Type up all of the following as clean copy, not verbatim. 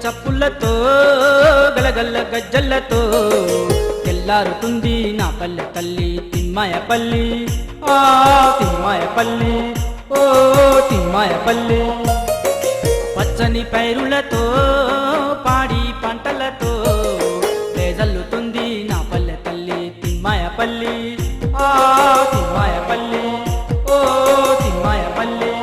చప్పులతో గలగల్ల గజ్జల్లతో తెల్లారుతుంది నా పల్లె తల్లి తిమ్మాయపల్లి. ఆ తిమ్మాయపల్లి, ఓ తిమ్మాయపల్లి. పచ్చని పైరులతో పాడి పంటలతో వేజల్లుతుంది నా పల్లె తల్లి తిమ్మాయపల్లి. ఆ తిమ్మాయపల్లి, ఓ తిమ్మాయపల్లి.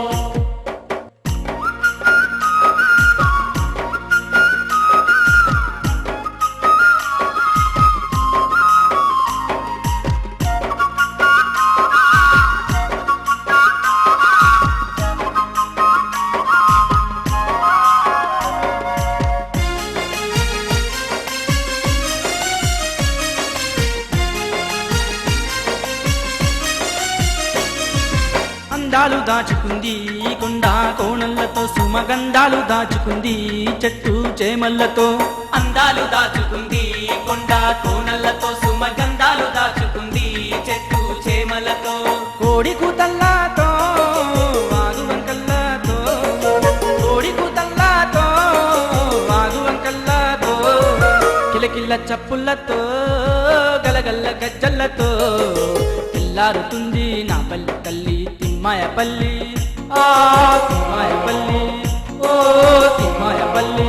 అందాలు దాచుకుంది కొండ కోణల్లతో సుమగంధాలు దాచుకుంది చెట్టు చేమల్లతో. అందాలు దాచుకుంది కొండ కోనలతో సుమగంధాలు దాచుకుంది చెట్టు చేమలతో. కోడి కూతల్లాతో వాగు వంకల్లాతో, కోడి కూతల్లాతో వాగు వంకల్లాతో కిలకిల్ల చప్పులతో గలగల్ల గజ్జల్లతో తెల్లారుతుంది నా పల్లె తల్లి తిమ్మాయపల్లి. ఆ తిమ్మాయపల్లి, ఓ తిమ్మాయపల్లి.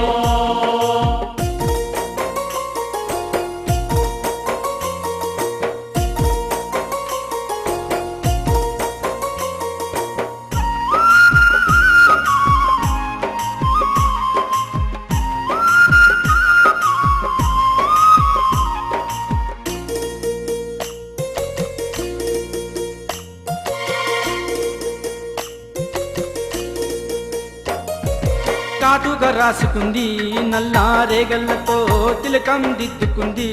కాటుగా రాసుకుంది నల్ల రేగల్లతో తిలకం దిద్దుకుంది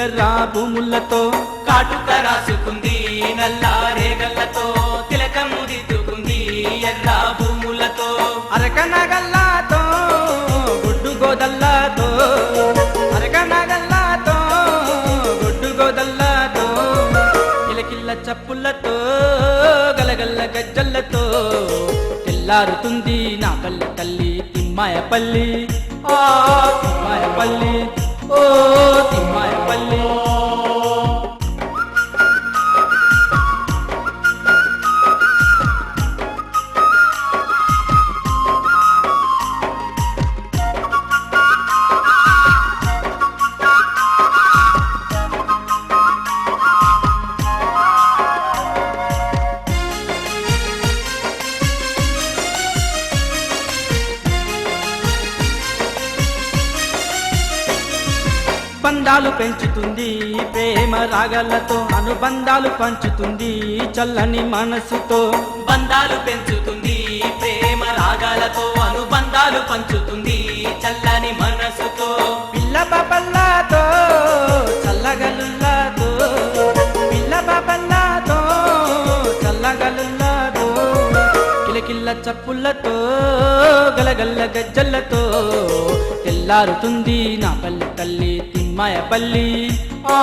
ఎర్ర భూములతో. కాటుక రాసుకుంది నల్ల రేగల్లతో తిలకము దిద్దుకుంది ఎర్ర భూములతో. అరకనగల్లాతో గుడ్డు గోదల్లాతో, అరకనగల్లాతో గుడ్డు గోదల్లాతో కిలకిల్ల చప్పులతో గలగల్ల గజ్జల్లతో తెల్లారుతుంది నా పల్లె తల్లి తిమ్మాయపల్లి. ఆ తిమ్మాయపల్లి, ఓ తిమ్మాయపల్లి. బంధాలు పెంచుతుంది ప్రేమ రాగాలతో, అనుబంధాలు పంచుతుంది చల్లని మనసుతో. బంధాలు పెంచుతుంది ప్రేమ రాగాలతో, అనుబంధాలు పంచుతుంది చల్లని మనసుతో. పిల్ల పాపల్లాతో చల్లగలుల్లాతో, పిల్ల పాపల్లాతో చల్లగలుల్లాతో కిలకిల్ల చప్పులతో గలగల్ల గజ్జల్లతో తెల్లారుతుంది నా పల్లె తల్లి తిమ్మాయపల్లి. ఆ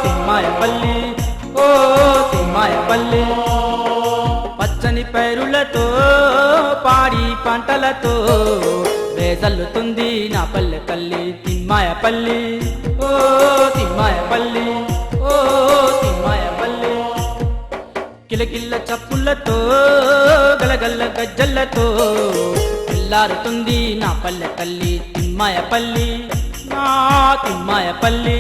తిమ్మాయపల్లి, ఓ తిమ్మాయపల్లి. పచ్చని పైరులతో పాడి పంటలతో వేజల్లుతుంది నా పల్లె తల్లి తిమ్మాయపల్లి. ఓ తిమ్మాయపల్లి, ఓ తిమ్మాయపల్లి. కిలకిల్ల చప్పులతో గలగల్ల గజ్జల్లతో తెల్లారుతుంది నా పల్లె తల్లి తిమ్మాయపల్లి. నా తిమ్మాయపల్లి.